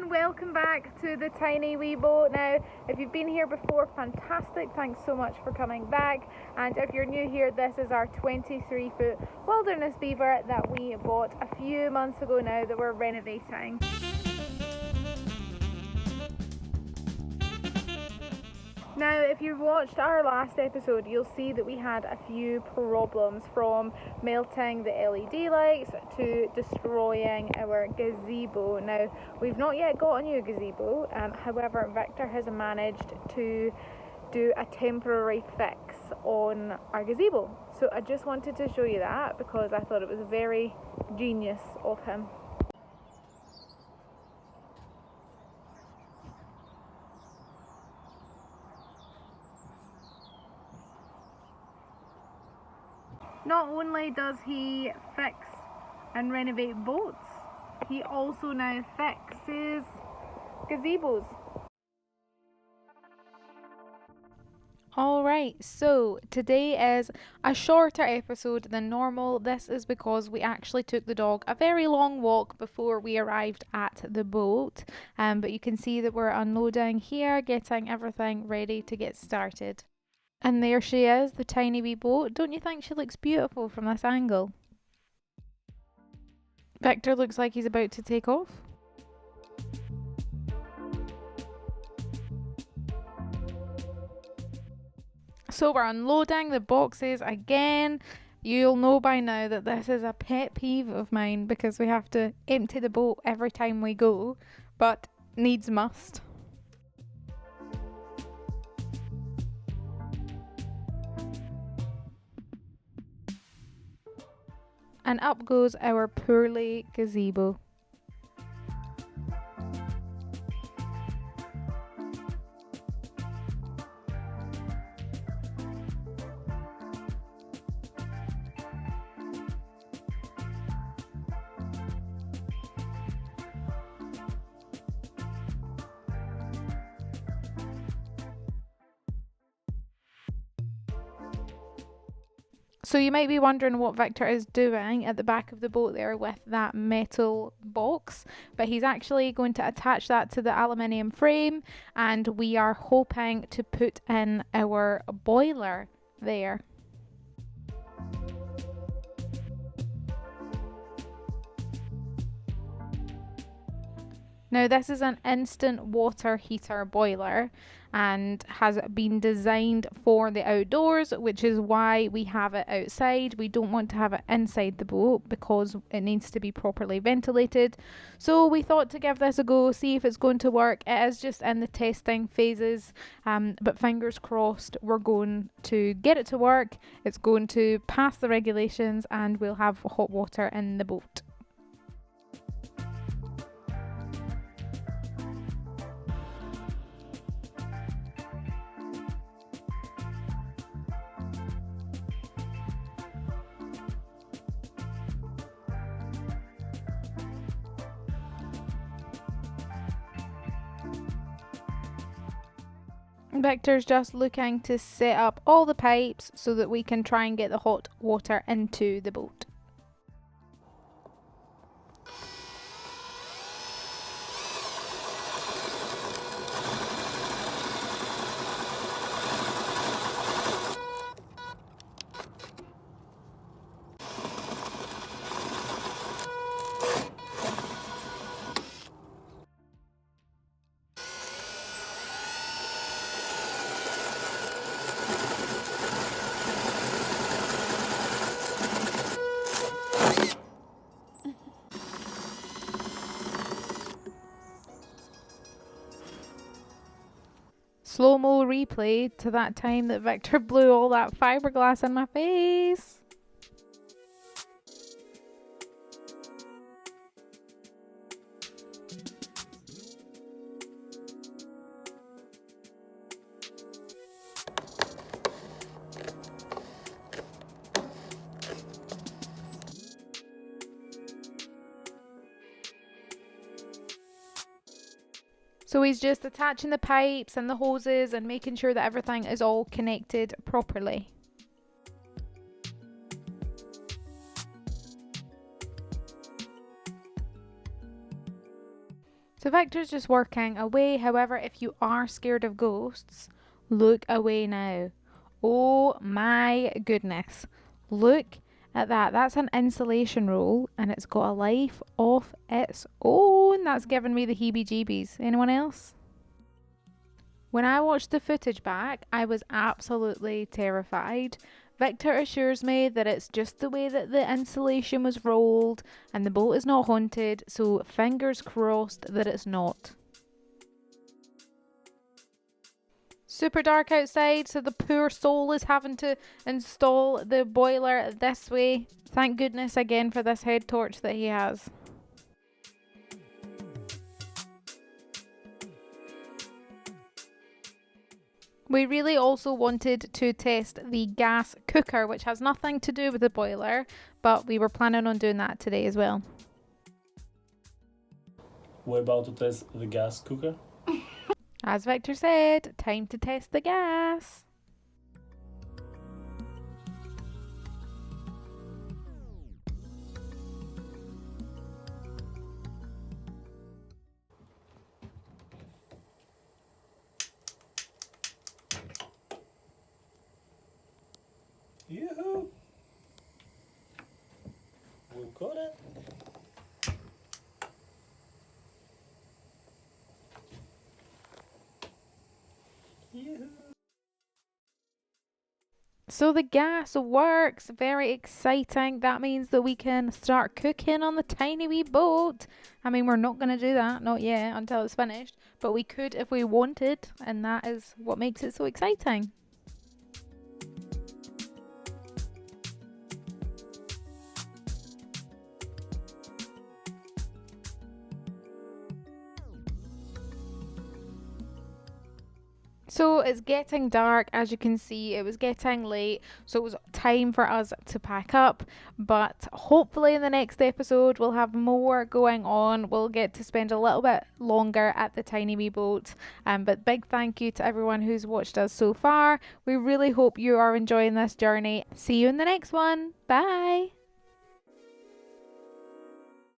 everyone, welcome back to the tiny wee boat. Now, if you've been here before, fantastic, thanks so much for coming back. And if you're new here, this is our 23-foot wilderness beaver that we bought a few months ago now that we're renovating. Now, if you watched our last episode, you'll see that we had a few problems, from melting the LED lights to destroying our gazebo. Now, we've not yet got a new gazebo, however, Victor has managed to do a temporary fix on our gazebo. So I just wanted to show you that because I thought it was very genius of him. Not only does he fix and renovate boats, he also now fixes gazebos. Alright, so today is a shorter episode than normal. This is because we actually took the dog a very long walk before we arrived at the boat. But you can see that we're unloading here, getting everything ready to get started. And there she is, the tiny wee boat. Don't you think she looks beautiful from this angle? Victor looks like he's about to take off. So we're unloading the boxes again. You'll know by now that this is a pet peeve of mine because we have to empty the boat every time we go, but needs must. And up goes our poorly gazebo. So you might be wondering what Victor is doing at the back of the boat there with that metal box, but he's actually going to attach that to the aluminium frame, and we are hoping to put in our boiler there. Now this is an instant water heater boiler and has been designed for the outdoors, which is why we have it outside. We don't want to have it inside the boat because it needs to be properly ventilated. So we thought to give this a go, see if it's going to work. It is just in the testing phases, but fingers crossed we're going to get it to work. It's going to pass the regulations and we'll have hot water in the boat. Victor's just looking to set up all the pipes so that we can try and get the hot water into the boat. Slow-mo replay to that time that Victor blew all that fiberglass in my face. So he's just attaching the pipes and the hoses and making sure that everything is all connected properly. So Victor's just working away. However, if you are scared of ghosts, look away now. Oh my goodness. Look at that. That's an insulation roll and it's got a life of its own. That's giving me the heebie-jeebies. Anyone else? When I watched the footage back, I was absolutely terrified. Victor assures me that it's just the way that the insulation was rolled and the boat is not haunted, so fingers crossed that it's not. Super dark outside, so the poor soul is having to install the boiler this way. Thank goodness again for this head torch that he has. We really also wanted to test the gas cooker, which has nothing to do with the boiler, but we were planning on doing that today as well. We're about to test the gas cooker. As Victor said, time to test the gas. Yoo-hoo! We got it. Yoo-hoo! So the gas works, very exciting. That means that we can start cooking on the tiny wee boat. I mean, we're not going to do that, not yet, until it's finished. But we could if we wanted, and that is what makes it so exciting. So it's getting dark, as you can see. It was getting late, so it was time for us to pack up. But hopefully in the next episode we'll have more going on. We'll get to spend a little bit longer at the tiny wee boat. But big thank you to everyone who's watched us so far. We really hope you are enjoying this journey. See you in the next one. Bye.